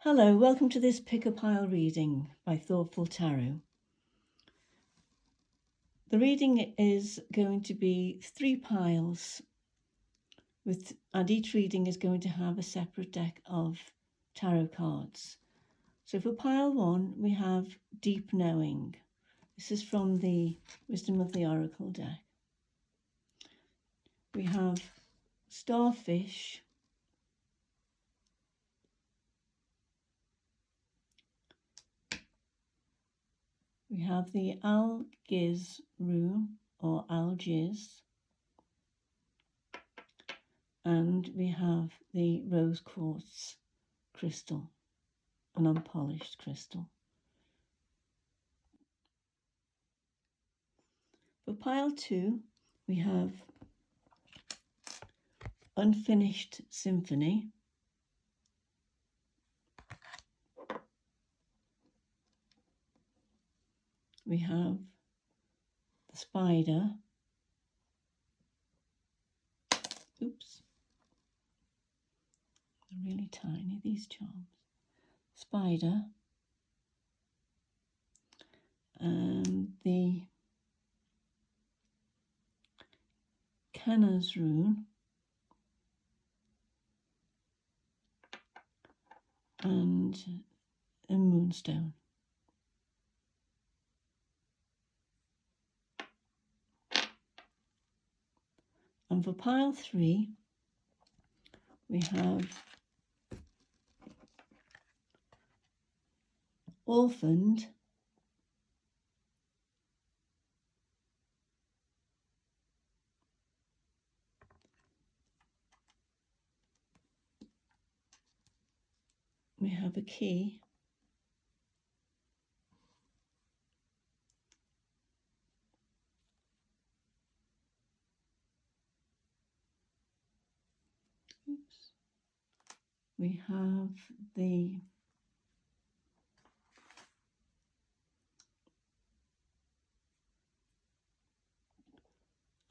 Hello, welcome to this Pick a Pile reading by Thoughtful Tarot. The reading is going to be 3 piles, and each reading is going to have a separate deck of tarot cards. So for pile 1, we have Deep Knowing. This is from the Wisdom of the Oracle deck. We have Starfish, we have the Algiz rune or Algiz, and we have the Rose Quartz crystal, an unpolished crystal. For pile 2, we have Unfinished Symphony, we have the Spider, oops, they're really tiny, these charms, Spider, and the Canna's rune, and a Moonstone. And for pile 3, we have Orphaned, we have a Key, oops, we have the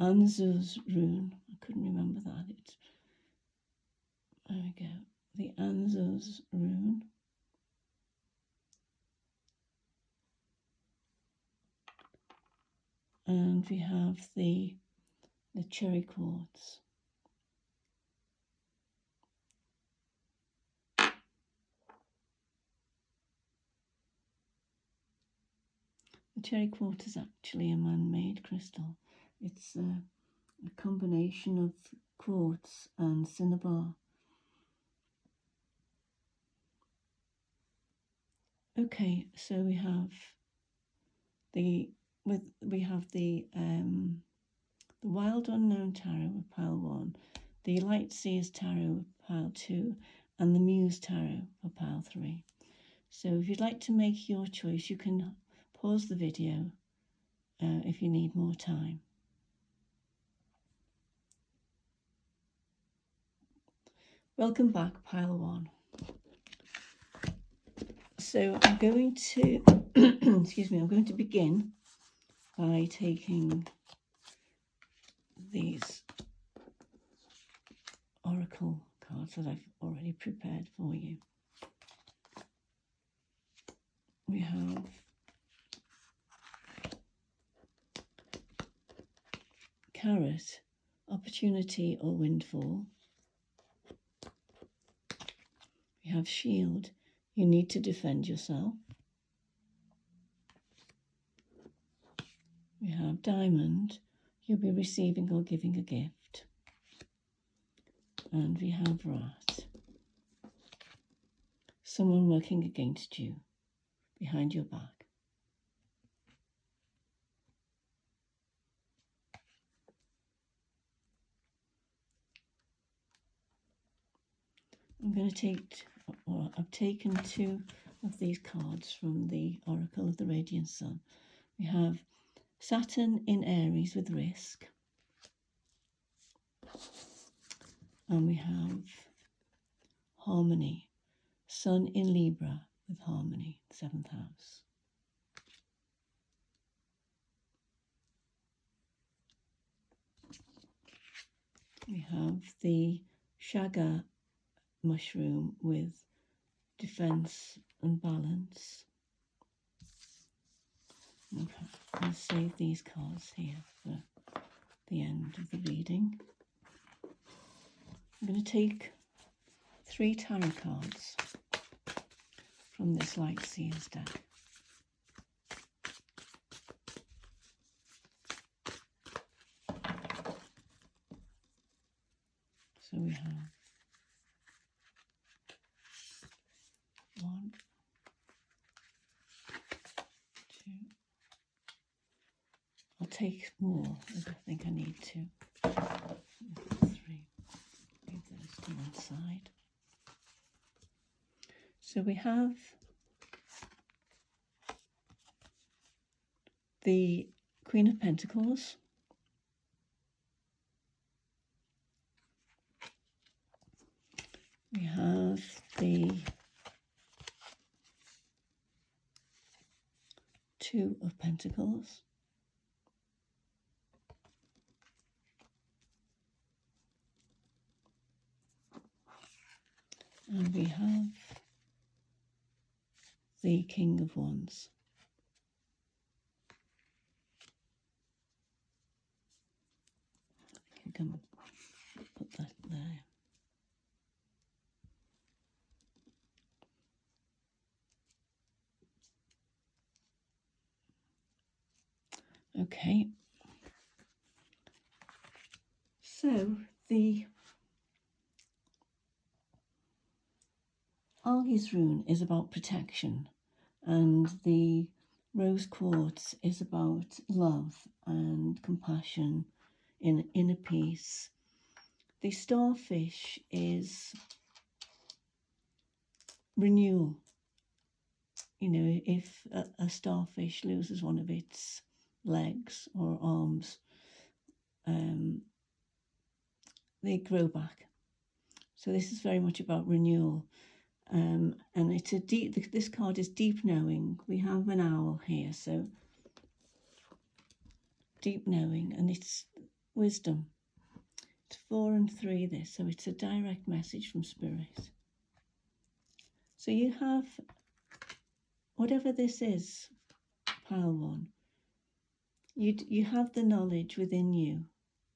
Anzu's rune. I couldn't remember that. There we go. The Anzu's rune. And we have the cherry quartz. The cherry quartz is actually a man-made crystal. It's a combination of quartz and cinnabar. Okay, so we have the Wild Unknown Tarot with pile 1, the Light Seers Tarot with pile 2, and the Muse Tarot for pile 3. So if you'd like to make your choice, you can pause the video if you need more time. Welcome back, pile 1. So I'm going to, excuse me, I'm going to begin by taking these oracle cards that I've already prepared for you. We have Carrot, Opportunity or Windfall. We have Shield, You Need to Defend Yourself. We have Diamond, You'll be receiving or giving a gift. And we have Rat, Someone working against you, behind your back. I'm going to take, or I've taken 2 of these cards from the Oracle of the Radiant Sun. We have Saturn in Aries with Risk. And we have Harmony, Sun in Libra with Harmony, 7th house. We have the Chaga mushroom with defense and balance. Okay, I'll save these cards here for the end of the reading. I'm going to take 3 tarot cards from this Light Seers deck. So we have 1, 2. I'll take more if I think I need to. 3. Leave those to one side. So we have the Queen of Pentacles, we have the 2 of Pentacles, and we have the King of Wands. I can put that there. Okay. So the Algi's rune is about protection, and the rose quartz is about love and compassion, inner peace. The starfish is renewal. You know, if a starfish loses one of its legs or arms, they grow back. So this is very much about renewal. And it's a deep, this card is deep knowing. We have an owl here, so deep knowing, and it's wisdom. It's 4 and 3 this, so it's a direct message from Spirit. So you have, whatever this is, pile 1, you have the knowledge within you.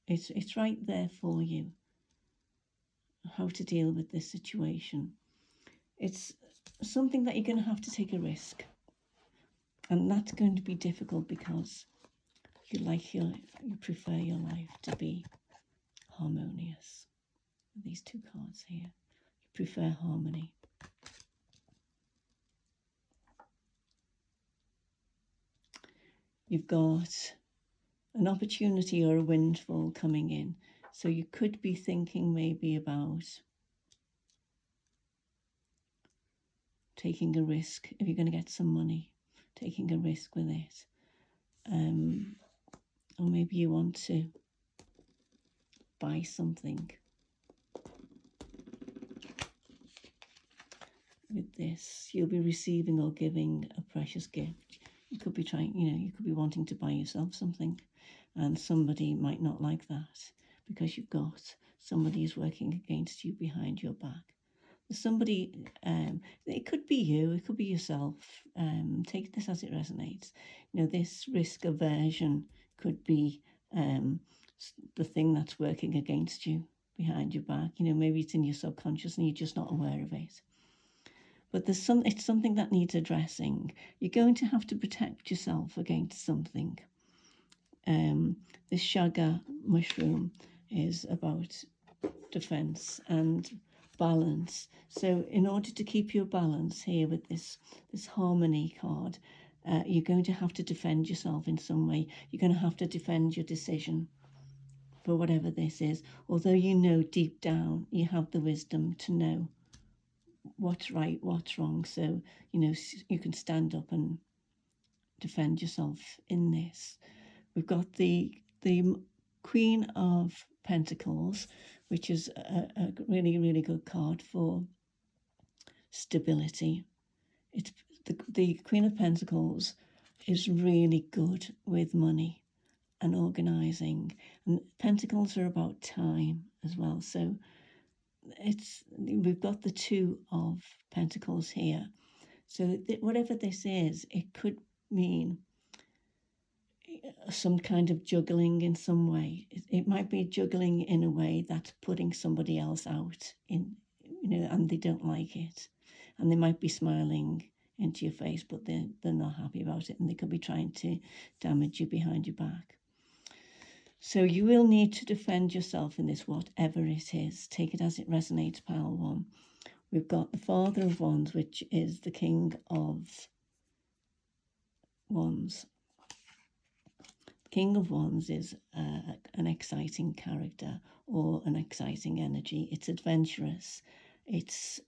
It's right there for you, how to deal with this situation. It's something that you're going to have to take a risk, and that's going to be difficult because you prefer your life to be harmonious. These 2 cards here, you prefer harmony. You've got an opportunity or a windfall coming in, so you could be thinking maybe about taking a risk. If you're going to get some money, taking a risk with it, or maybe you want to buy something. With this, you'll be receiving or giving a precious gift. You could be you could be wanting to buy yourself something, and somebody might not like that because you've got somebody who's working against you behind your back. Somebody, it could be you, it could be yourself. Take this as it resonates. You know, this risk aversion could be the thing that's working against you behind your back. You know, maybe it's in your subconscious and you're just not aware of it. But it's something that needs addressing. You're going to have to protect yourself against something. This chaga mushroom is about defense and balance. So in order to keep your balance here with this harmony card, you're going to have to defend yourself in some way. You're going to have to defend your decision for whatever this is. Although you know deep down, you have the wisdom to know what's right, what's wrong. So, you know, you can stand up and defend yourself in this. We've got the Queen of Pentacles, which is a really, really good card for stability. It's the Queen of Pentacles is really good with money and organising. And Pentacles are about time as well. So we've got the Two of Pentacles here. So whatever this is, it could mean some kind of juggling in some way. It might be juggling in a way that's putting somebody else out and they don't like it. And they might be smiling into your face, but they're not happy about it, and they could be trying to damage you behind your back. So you will need to defend yourself in this, whatever it is. Take it as it resonates, pile one. We've got the Father of Wands, which is the King of Wands. King of Wands is an exciting character or an exciting energy. It's adventurous. It's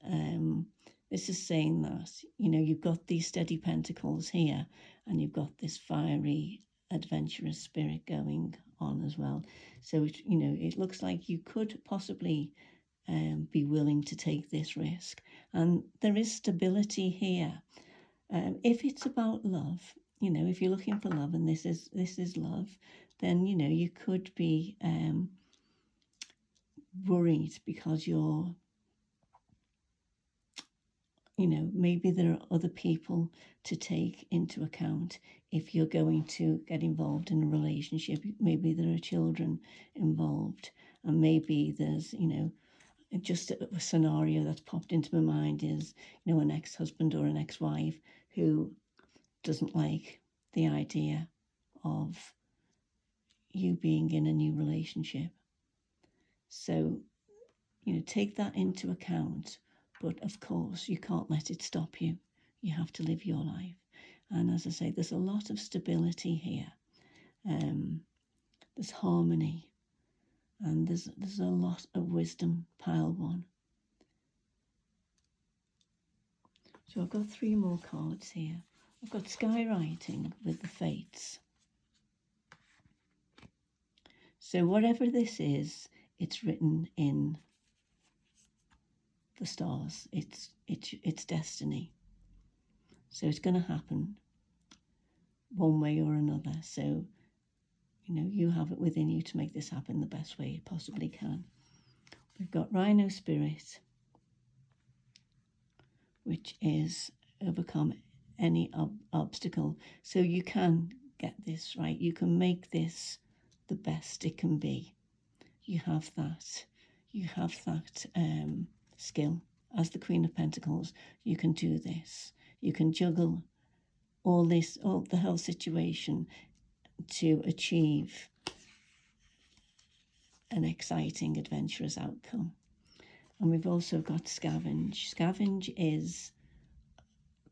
this is saying that, you've got these steady pentacles here, and you've got this fiery, adventurous spirit going on as well. So, it looks like you could possibly be willing to take this risk. And there is stability here. If it's about love, if you're looking for love and this is love, then, you could be worried because you're, maybe there are other people to take into account if you're going to get involved in a relationship. Maybe there are children involved, and maybe there's, just a scenario that's popped into my mind is, an ex-husband or an ex-wife who doesn't like the idea of you being in a new relationship. So, take that into account. But of course, you can't let it stop you. You have to live your life. And as I say, there's a lot of stability here. There's harmony. And there's a lot of wisdom, pile one. So I've got 3 more cards here. I've got skywriting with the fates. So whatever this is, it's written in the stars. It's destiny. So it's going to happen one way or another. So, you have it within you to make this happen the best way you possibly can. We've got Rhino Spirit, which is overcome any obstacle. So you can get this right. You can make this the best it can be. You have that. You have that skill. As the Queen of Pentacles, you can do this. You can juggle all the whole situation to achieve an exciting, adventurous outcome. And we've also got Scavenge. Scavenge is,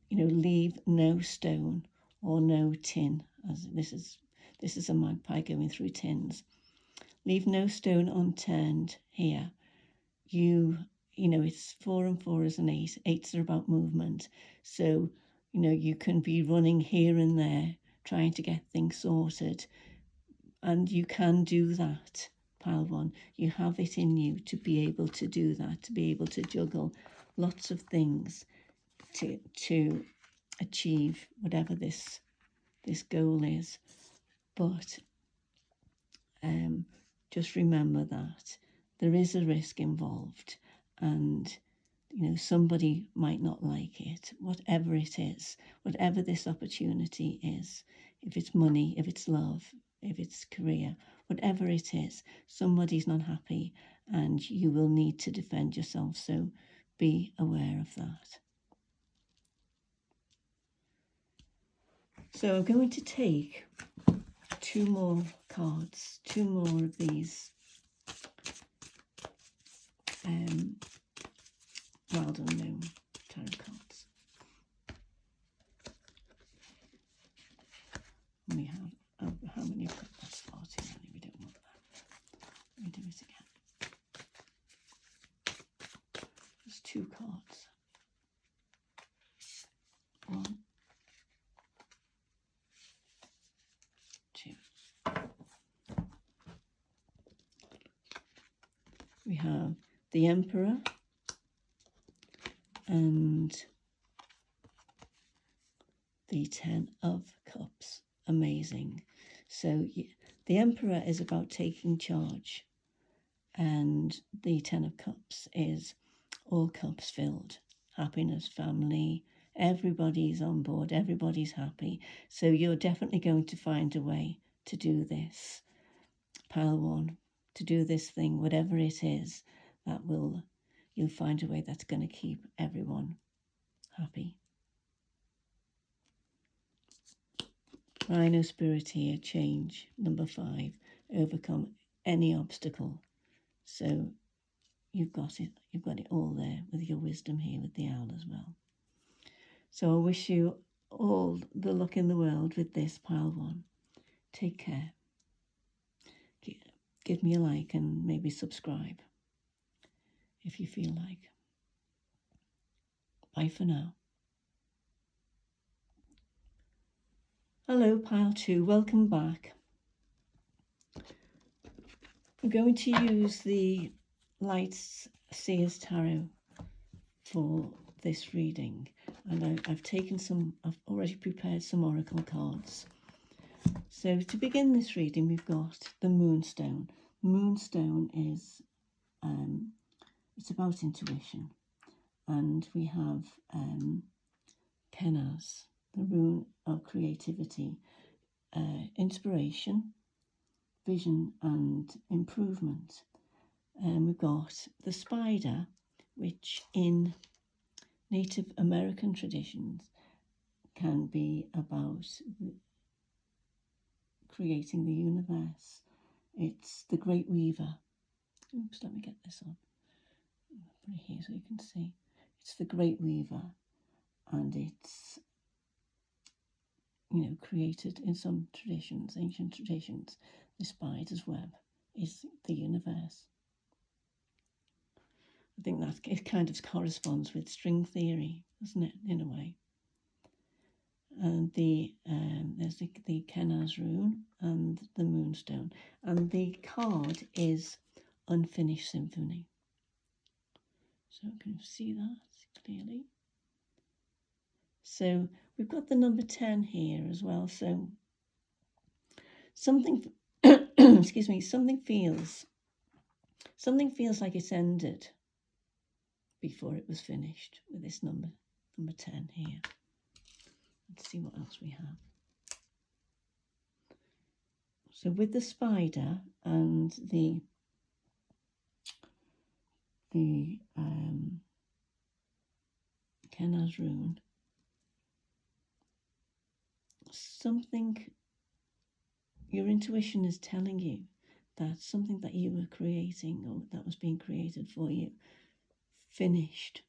leave no stone or no tin. As this is a magpie going through tins. Leave no stone unturned here. It's 4 and 4 is an 8. 8s are about movement. So, you can be running here and there, trying to get things sorted. And you can do that, pile one. You have it in you to be able to do that, to be able to juggle lots of things to achieve whatever this goal is. But just remember that there is a risk involved, and somebody might not like it, whatever it is, whatever this opportunity is. If it's money, if it's love, if it's career, whatever it is, somebody's not happy, and you will need to defend yourself. So be aware of that. So I'm going to take 2 more cards, 2 more of these Wild Unknown tarot cards. And we have, how many I've got? That's far too many, we don't want that. Let me do it again. There's 2 cards. 1, 2. We have the Emperor and the 10 of Cups. Amazing. So the Emperor is about taking charge. And the Ten of Cups is all cups filled, happiness, family, everybody's on board, everybody's happy. So you're definitely going to find a way to do this, pile one, to do this thing, whatever it is, you'll find a way that's going to keep everyone happy. Rhino spirit here, change. Number 5, overcome any obstacle. So you've got it all there with your wisdom here with the owl as well. So I wish you all the luck in the world with this pile one. Take care. Give me a like and maybe subscribe if you feel like. Bye for now. Hello, pile 2, welcome back. I'm going to use the Lights Seers Tarot for this reading, and I've already prepared some oracle cards. So to begin this reading, we've got the Moonstone. Moonstone is it's about intuition, and we have Kenaz, the rune of creativity, inspiration, vision and improvement. We've got the spider, which in Native American traditions can be about creating the universe. It's the Great Weaver. Oops, let me get this on. Put it here so you can see. It's the Great Weaver, and it's, created in some traditions, ancient traditions. The spider's web is the universe. I think that it kind of corresponds with string theory, doesn't it, in a way? And there's the Kenaz rune and the Moonstone, and the card is Unfinished Symphony. So can you see that clearly? So we've got the number 10 here as well. So something, excuse me, something feels like it's ended before it was finished with this number 10 here. Let's see what else we have. So with the spider and the Kenaz rune, your intuition is telling you that something that you were creating or that was being created for you finished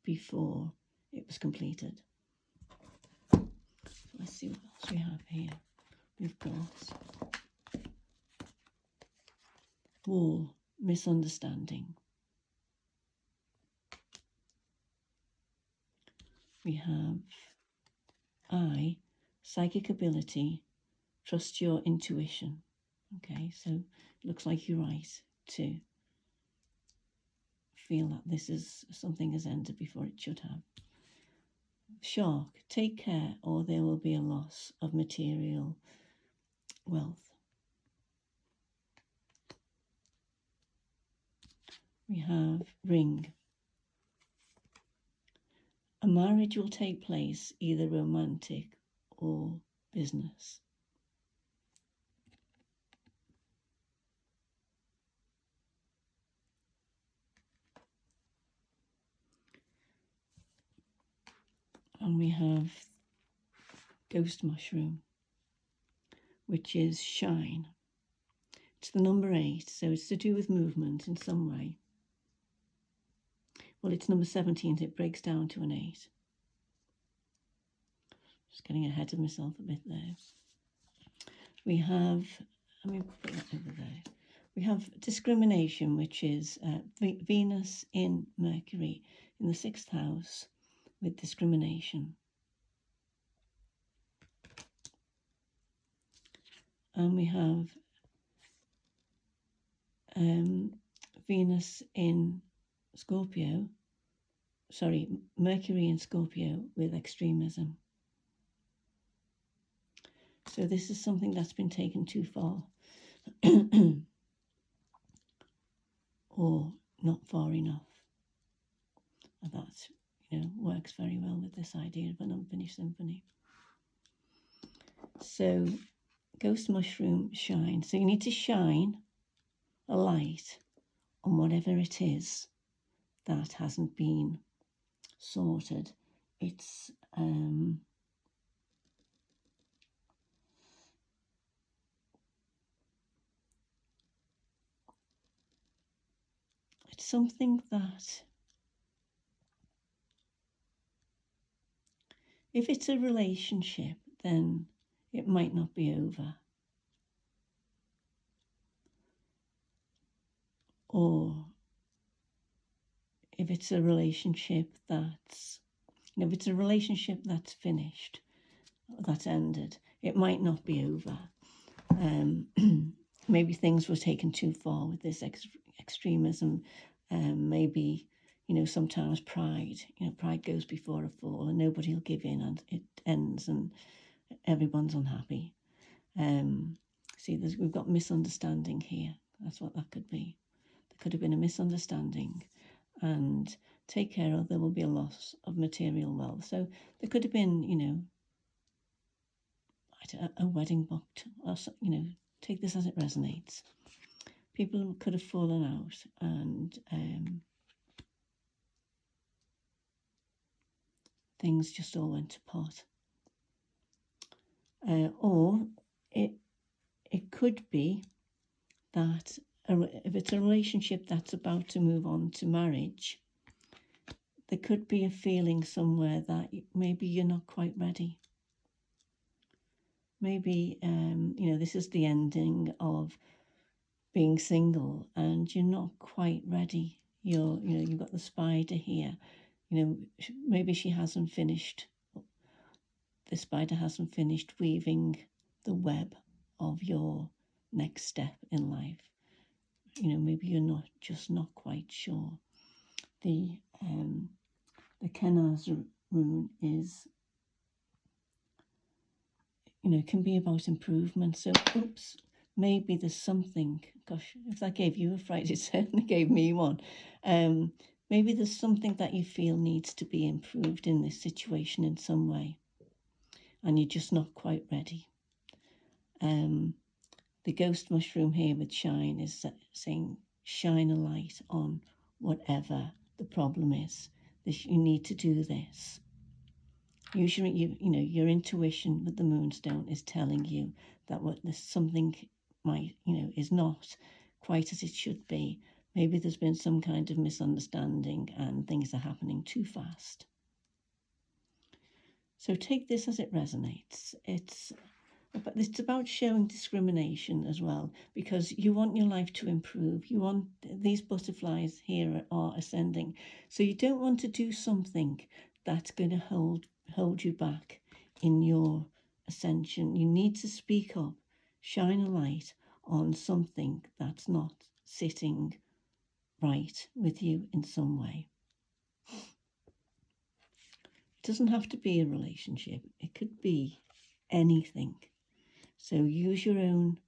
before it was completed. So let's see what else we have here. We've got wall, misunderstanding. We have I, psychic ability, trust your intuition. Okay, so it looks like you're right to feel that something has ended before it should have. Shark, take care or there will be a loss of material wealth. We have ring. A marriage will take place, either romantic or business. And we have ghost mushroom, which is shine. It's the number 8, so it's to do with movement in some way. Well, it's number 17, so it breaks down to an 8. Just getting ahead of myself a bit there. We have, let me put that over there. We have discrimination, which is Venus in Mercury in the 6th house with discrimination. And we have Venus in Scorpio, Mercury in Scorpio with extremism. So this is something that's been taken too far. or not far enough. And that, works very well with this idea of an unfinished symphony. So, ghost mushroom shine. So you need to shine a light on whatever it is that hasn't been sorted. It's it's something that, if it's a relationship, then it might not be over. Or if it's a relationship that's, if it's a relationship that's finished, that's ended, it might not be over. Maybe things were taken too far with this extremism. Maybe, sometimes pride goes before a fall, and nobody will give in, and it ends and everyone's unhappy. See, we've got misunderstanding here. That's what that could be. There could have been a misunderstanding, and take care of, there will be a loss of material wealth. So there could have been, a wedding booked, or, take this as it resonates. People could have fallen out, and things just all went to pot. Or it could be that if it's a relationship that's about to move on to marriage, there could be a feeling somewhere that maybe you're not quite ready. Maybe, this is the ending of being single and you're not quite ready. You've got the spider here. Maybe the spider hasn't finished weaving the web of your next step in life. Maybe you're not quite sure. The Kenaz rune is, can be about improvement. So, maybe there's something, gosh, if that gave you a fright, it certainly gave me one. Maybe there's something that you feel needs to be improved in this situation in some way, and you're just not quite ready. The ghost mushroom here with shine is saying, shine a light on whatever the problem is. You need to do this. Usually, your intuition with the moonstone is telling you that there's something is not quite as it should be. Maybe there's been some kind of misunderstanding and things are happening too fast. So take this as it resonates. It's about showing discrimination as well, because you want your life to improve. You want, these butterflies here are ascending. So you don't want to do something that's going to hold you back in your ascension. You need to speak up, shine a light on something that's not sitting right with you in some way. It doesn't have to be a relationship. It could be anything. So use your own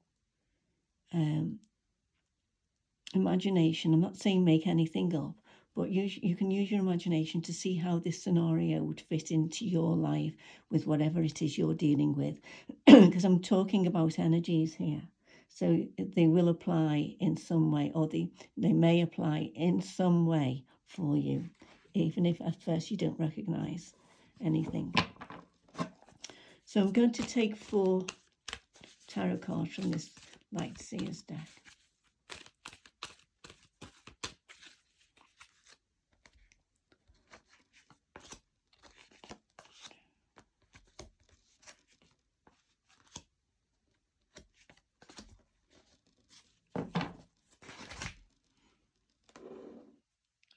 imagination. I'm not saying make anything up, but you can use your imagination to see how this scenario would fit into your life with whatever it is you're dealing with. Because I'm talking about energies here. So they will apply in some way, or they may apply in some way for you, even if at first you don't recognize anything. So I'm going to take 4 tarot cards from this Light Seers deck.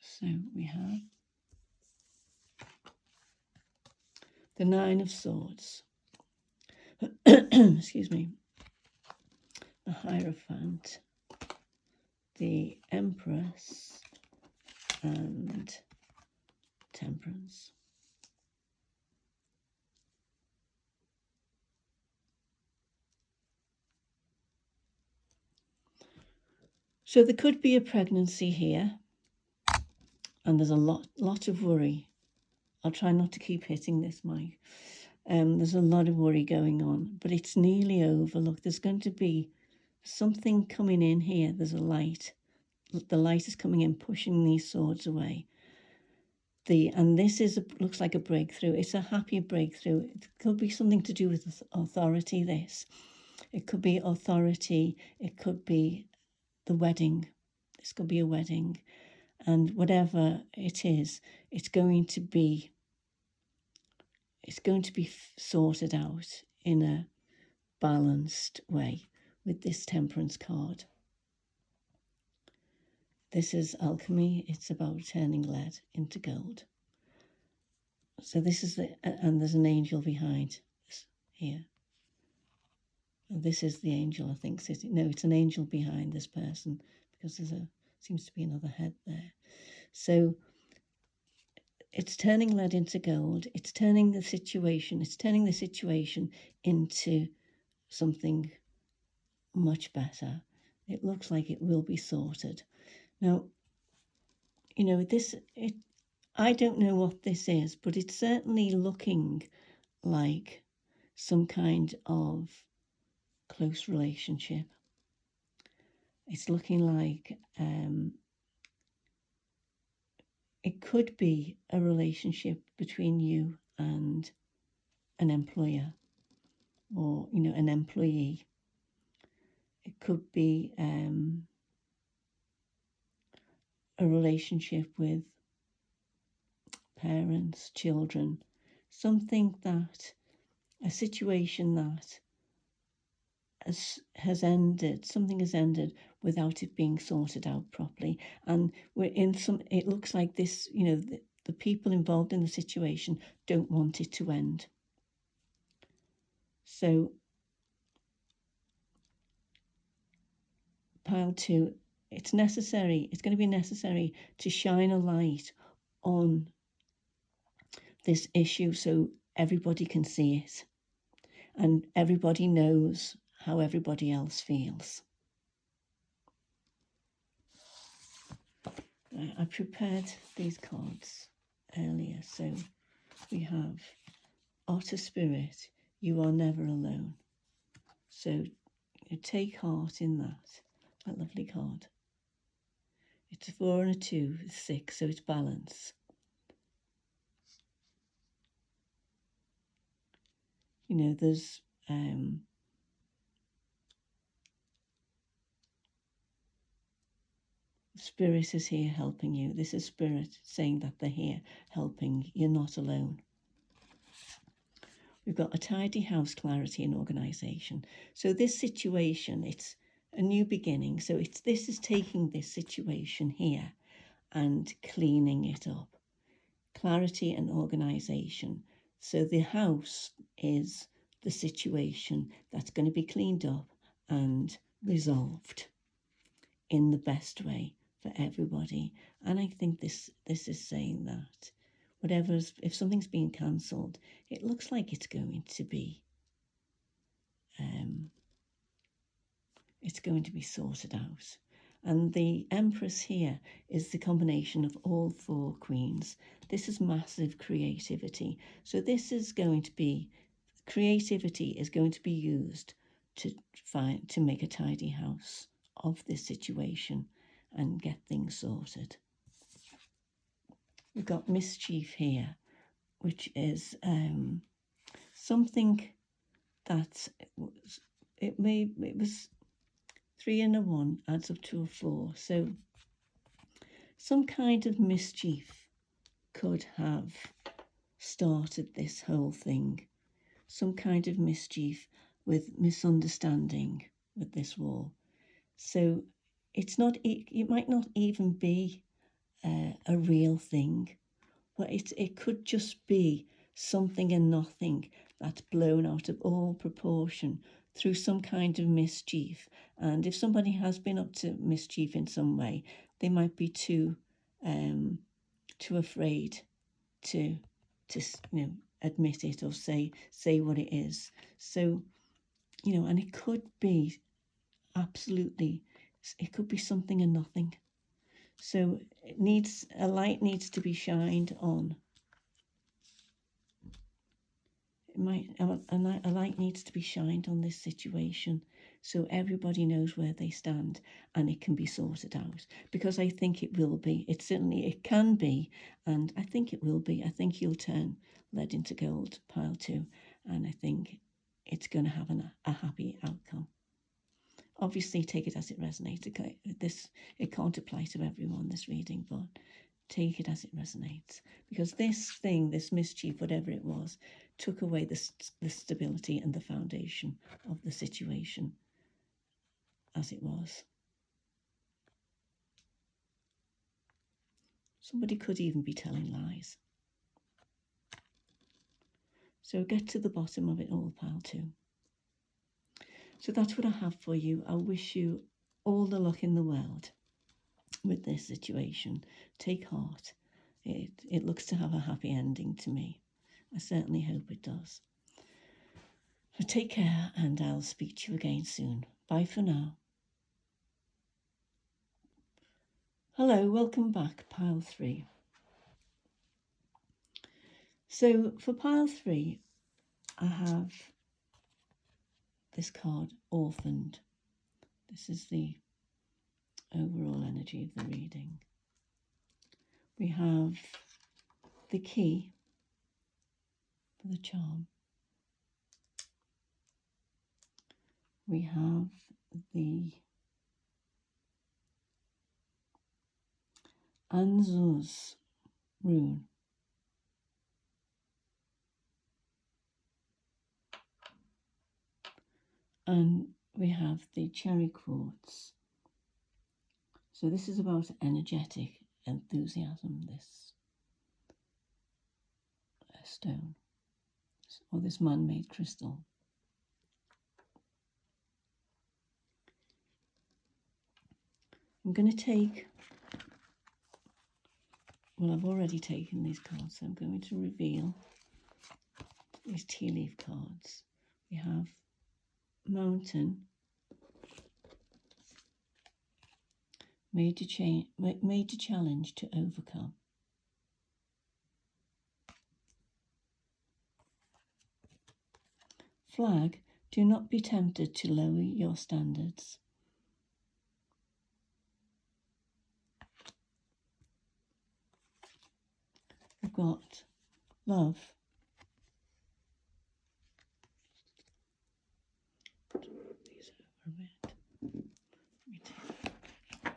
So we have the 9 of Swords, excuse me, the Hierophant, the Empress, and Temperance. So there could be a pregnancy here, and there's a lot of worry. I'll try not to keep hitting this mic. There's a lot of worry going on, but it's nearly over. Look, there's going to be something coming in here. There's a light. The light is coming in, pushing these swords away. And this looks like a breakthrough. It's a happy breakthrough. It could be something to do with authority, this. It could be authority. It could be the wedding. This could be a wedding. And whatever it is, it's going to be sorted out in a balanced way with this Temperance card. This is alchemy. It's about turning lead into gold. So this is and there's an angel behind this here. And this is the angel, I think, sitting. No, it's an angel behind this person because seems to be another head there. So it's turning lead into gold. It's turning the situation into something much better. It looks like it will be sorted. Now, I don't know what this is, but it's certainly looking like some kind of close relationship. It's looking like it could be a relationship between you and an employer or, an employee. It could be a relationship with parents, children, a situation that has ended, something has ended without it being sorted out properly. And it looks like this, the people involved in the situation don't want it to end. So pile 2, it's going to be necessary to shine a light on this issue so everybody can see it and everybody knows how everybody else feels. I prepared these cards earlier. So we have Otter Spirit, you are never alone. So you take heart in that lovely card. It's a 4 and a 2, 6, so it's balance. There's Spirit is here helping you. This is Spirit saying that they're here helping. You're not alone. We've got a tidy house, clarity and organisation. So this situation, it's a new beginning. So this is taking this situation here and cleaning it up. Clarity and organisation. So the house is the situation that's going to be cleaned up and resolved in the best way for everybody. And I think this is saying that if something's being cancelled, it looks like it's going to be sorted out. And the Empress here is the combination of all 4 queens. This is massive creativity. So creativity is going to be used to make a tidy house of this situation and get things sorted. We've got mischief here, which is something that it was 3 and a 1 adds up to a 4. So some kind of mischief could have started this whole thing. Some kind of mischief with misunderstanding with this war. So it might not even be a real thing, but it could just be something and nothing that's blown out of all proportion through some kind of mischief. And if somebody has been up to mischief in some way, they might be too afraid to admit it or say what it is. So and it could be absolutely It could be something and nothing. So a light needs to be shined on. A light needs to be shined on this situation so everybody knows where they stand and it can be sorted out. Because I think it will be. It can be, and I think it will be. I think you'll turn lead into gold, pile 2, and I think it's going to have a happy outcome. Obviously, take it as it resonates. It can't apply to everyone, this reading, but take it as it resonates. Because this mischief, whatever it was, took away the stability and the foundation of the situation as it was. Somebody could even be telling lies. So get to the bottom of it all, pile 2. So that's what I have for you. I wish you all the luck in the world with this situation. Take heart. It looks to have a happy ending to me. I certainly hope it does. So take care, and I'll speak to you again soon. Bye for now. Hello, welcome back, pile 3. So for pile 3, I have this card, Orphaned. This is the overall energy of the reading. We have the key for the charm. We have the Anzuz rune. And we have the cherry quartz. So this is about energetic enthusiasm, this stone, or this man-made crystal. I'm going to take, well, I've already taken these cards, so I'm going to reveal these tea leaf cards. We have Mountain, major challenge to overcome. Flag, do not be tempted to lower your standards. We've got Love. These over a bit. Let me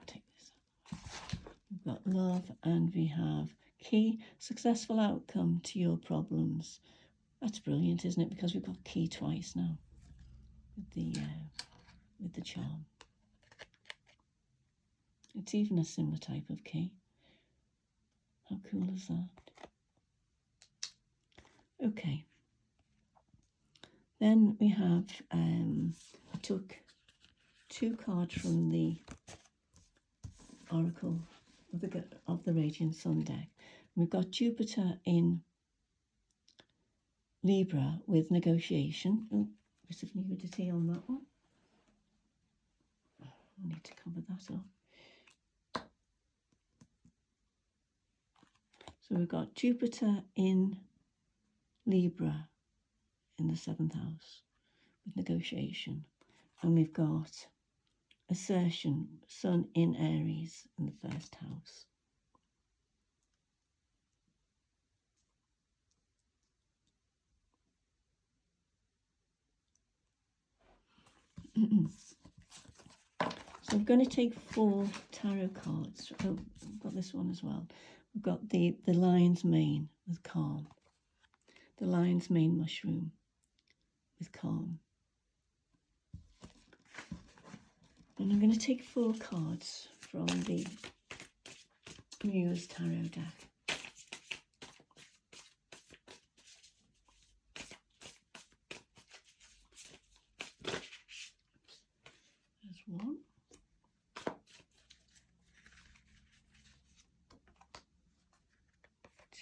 take this out. We've got Love, and we have Key, successful outcome to your problems. That's brilliant, isn't it? Because we've got Key twice now with the charm. It's even a similar type of key. How cool is that? Okay. Then we have, I took 2 cards from the Oracle of the Radiant Sun deck. We've got Jupiter in Libra with negotiation. Oh, bit of nudity on that one. I need to cover that up. So we've got Jupiter in Libra in the 7th house with negotiation. And we've got assertion, Sun in Aries in the 1st house. So I'm going to take 4 tarot cards. Oh, I've got this one as well. We've got the lion's mane with calm. The lion's mane mushroom with calm. And I'm going to take 4 cards from the Muse Tarot deck. There's 1.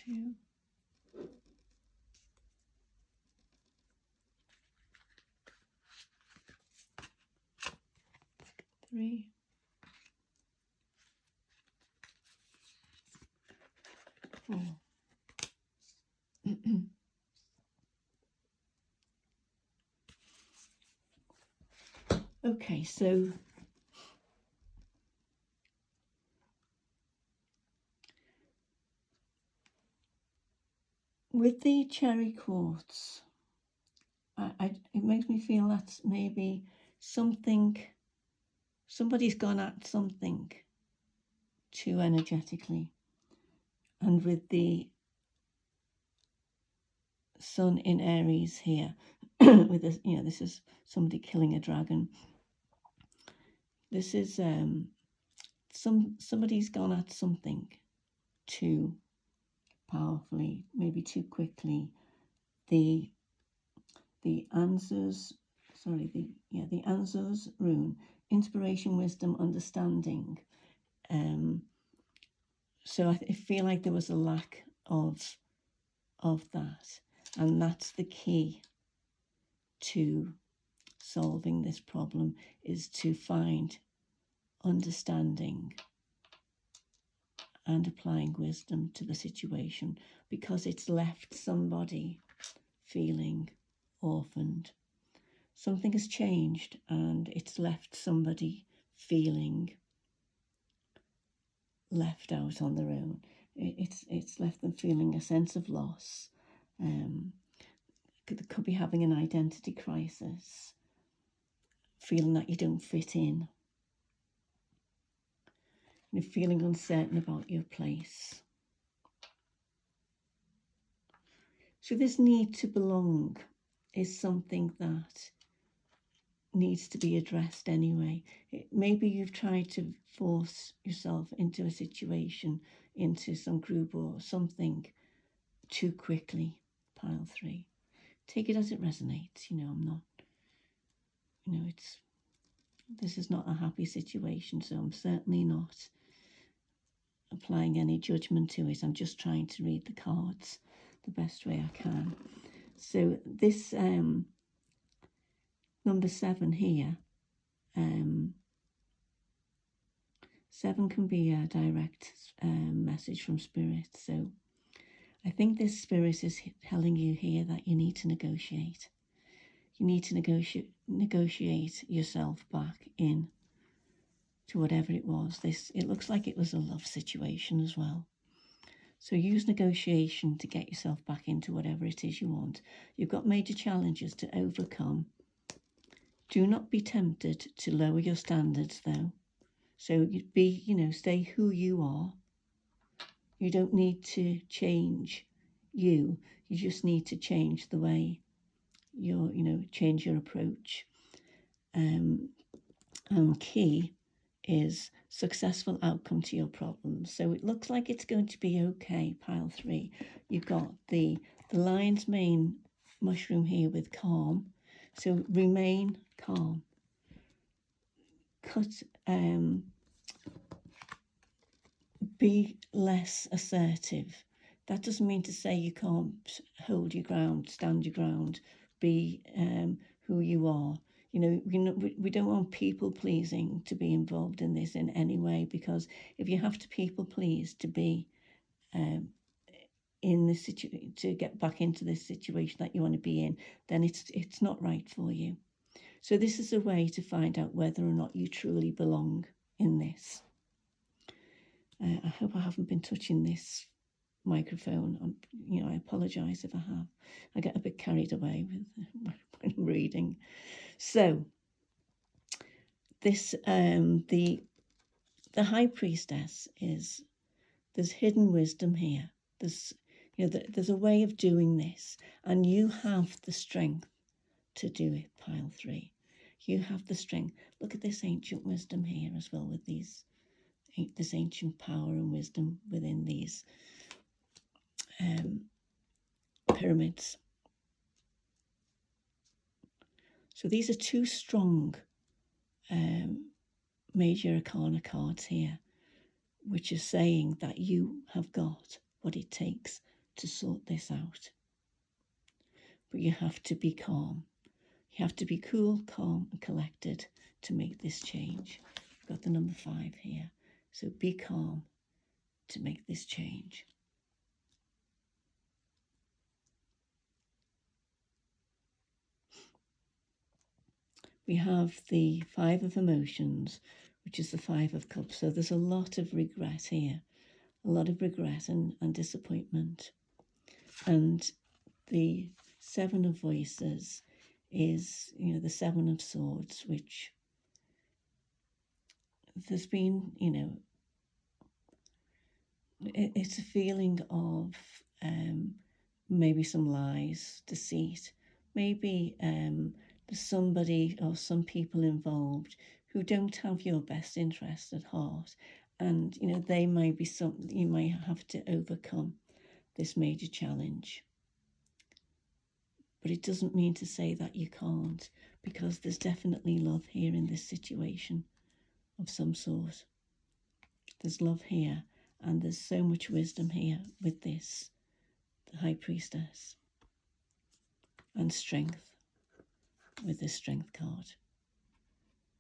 2. 3. Okay, so with the cherry quartz, it makes me feel that's maybe somebody's gone at something too energetically. And with the sun in Aries here, with this, this is somebody killing a dragon. This is somebody's gone at something too powerfully, maybe too quickly. The Anzur's, the Anzur's rune, inspiration, wisdom, understanding. So I feel like there was a lack of that, and that's the key to solving this problem, is to find understanding and applying wisdom to the situation, because it's left somebody feeling orphaned. Something has changed and it's left somebody feeling left out on their own. It's left them feeling a sense of loss. Could be having an identity crisis, feeling that you don't fit in, feeling uncertain about your place. So this need to belong is something that needs to be addressed anyway. Maybe you've tried to force yourself into a situation, into some group or something too quickly, pile 3. Take it as it resonates. I'm not, this is not a happy situation, so I'm certainly not applying any judgment to it. I'm just trying to read the cards the best way I can. So this number 7 here, 7 can be a direct message from Spirit. So I think this Spirit is telling you here that you need to negotiate. You need to negotiate yourself back in to whatever it was. It looks like it was a love situation as well. So use negotiation to get yourself back into whatever it is you want. You've got major challenges to overcome. Do not be tempted to lower your standards, though. So stay who you are. You don't need to change you. You just need to change the way change your approach. And key is successful outcome to your problems. So it looks like it's going to be okay, pile 3. You've got the lion's mane mushroom here with calm. So remain calm. Be less assertive. That doesn't mean to say you can't hold your ground, stand your ground, be who you are. We don't want people pleasing to be involved in this in any way, because if you have to people please to be in this situation, to get back into this situation that you want to be in, then it's not right for you. So this is a way to find out whether or not you truly belong in this. I hope I haven't been touching this microphone. I apologise if I have. I get a bit carried away when I'm reading. So this the High Priestess there's hidden wisdom here. There's a way of doing this, and you have the strength to do it, pile 3. You have the strength. Look at this ancient wisdom here as well, with this ancient power and wisdom within these pyramids. So these are 2 strong major arcana cards here, which is saying that you have got what it takes to sort this out. But you have to be calm. You have to be cool, calm and collected to make this change. We've got the number 5 here. So be calm to make this change. we have the Five of Emotions, which is the Five of Cups. So there's a lot of regret here, a lot of regret and disappointment. And the Seven of Voices is, the Seven of Swords, which there's been, it's a feeling of maybe some lies, deceit, maybe there's somebody or some people involved who don't have your best interest at heart, and they might be something you might have to overcome this major challenge. But it doesn't mean to say that you can't, because there's definitely love here in this situation of some sort. There's love here, and there's so much wisdom here with this, the High Priestess, and strength with this Strength card.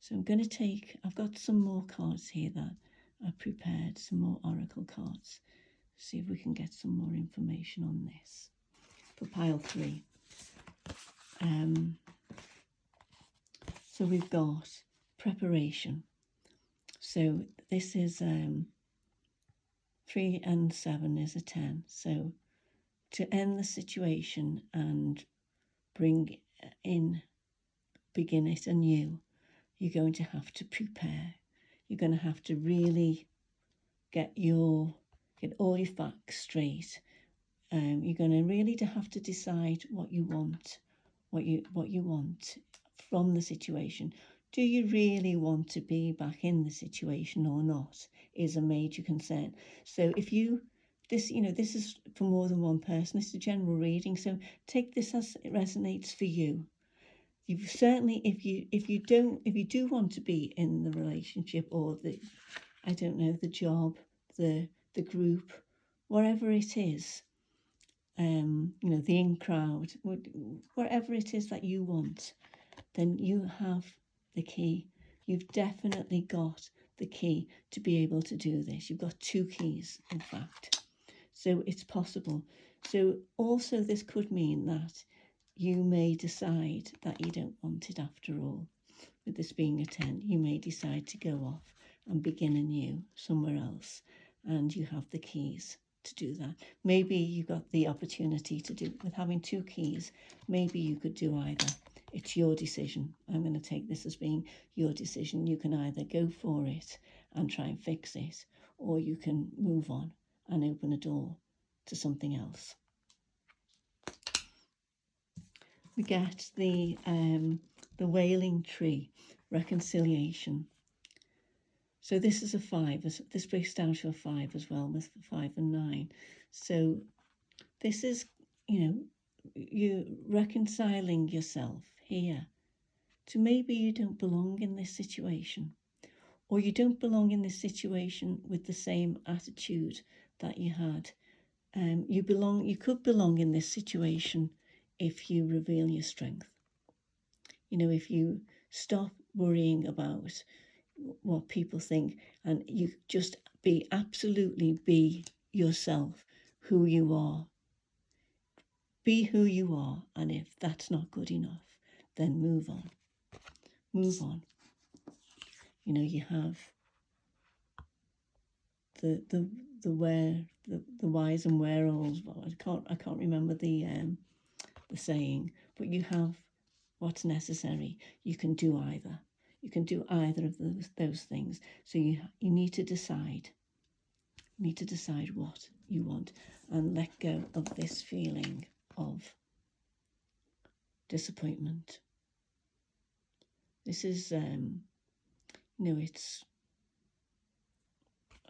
So I'm going to I've got some more cards here that I've prepared, some more oracle cards. See if we can get some more information on this for pile 3. So we've got preparation. So this is 3 and 7 is a 10. So to end the situation and begin it anew, you're going to have to prepare. You're going to have to really get all your facts straight. You're going to really have to decide what you want, what you want from the situation. Do you really want to be back in the situation or not? Is a major concern. So if this is for more than one person. It's a general reading, so take this as it resonates for you. You certainly, if you do want to be in the relationship or the job, the group, wherever it is, the in crowd, wherever it is that you want, then you have the key. You've definitely got the key to be able to do this. You've got 2 keys, in fact. So it's possible. So also this could mean that you may decide that you don't want it after all. With this being a 10, you may decide to go off and begin anew somewhere else, and you have the keys to do that. Maybe you got the opportunity to do, with having 2 keys, maybe you could do either. It's your decision. I'm going to take this as being your decision. You can either go for it and try and fix it, or you can move on and open a door to something else. We get the Wailing Tree, reconciliation. So this is a 5. This breaks down to a 5 as well, with 5 and 9. So this is, you reconciling yourself here to maybe you don't belong in this situation, or you don't belong in this situation with the same attitude that you had. You could belong in this situation if you reveal your strength. If you stop worrying about what people think and you just absolutely be yourself, who you are. Be who you are, and if that's not good enough, then move on. Move on. You have the wise and where-alls. I can't remember the saying, but you have what's necessary. You can do either. You can do either of those things. So you need to decide. You need to decide what you want and let go of this feeling of disappointment. This is, it's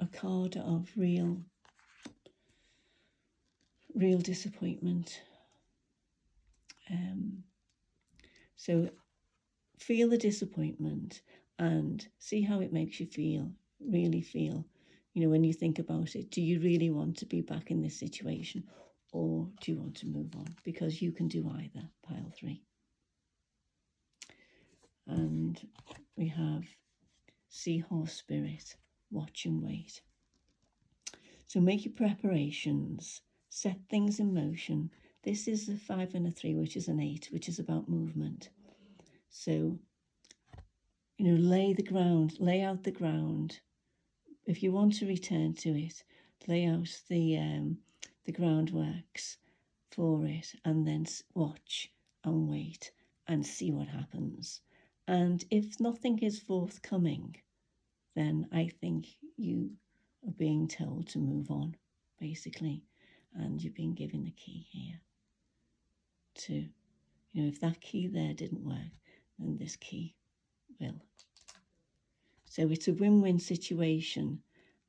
a card of real disappointment. So feel the disappointment and see how it makes you really feel. When you think about it, do you really want to be back in this situation, or do you want to move on? Because you can do either, pile 3. And we have Seahorse Spirit, watch and wait. So make your preparations, set things in motion. This is a 5 and a 3, which is an 8, which is about movement. So lay out the ground. If you want to return to it, lay out the groundworks for it, and then watch and wait and see what happens. And if nothing is forthcoming, then I think you are being told to move on, basically, and you've been given the key here to, if that key there didn't work, then this key will. So it's a win-win situation,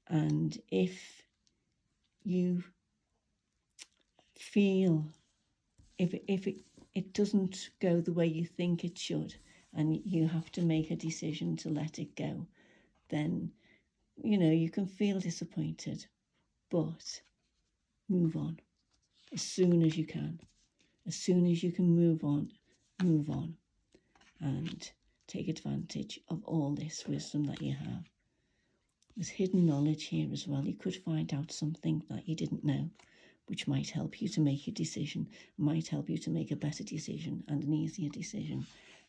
and if you feel if it doesn't go the way you think it should, and you have to make a decision to let it go, then you can feel disappointed, but move on as soon as you can. As soon as you can move on, and take advantage of all this wisdom that you have. There's hidden knowledge here as well. You could find out something that you didn't know, which might help you to make a decision, might help you to make a better decision and an easier decision.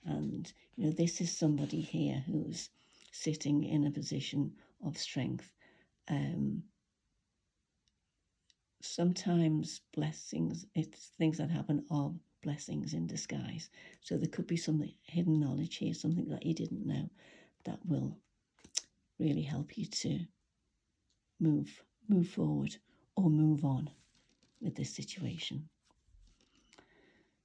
And, this is somebody here who's sitting in a position of strength. Sometimes blessings, it's things that happen are blessings in disguise. So there could be some hidden knowledge here, something that you didn't know, that will really help you to move forward or move on with this situation.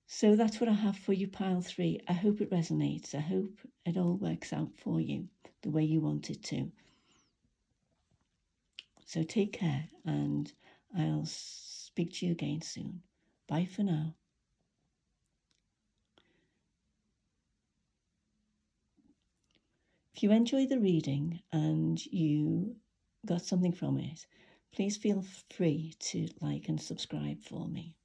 So that's what I have for you, pile 3. I hope it resonates. I hope it all works out for you the way you want it to. So take care, and I'll speak to you again soon. Bye for now. If you enjoyed the reading and you got something from it, please feel free to like and subscribe for me.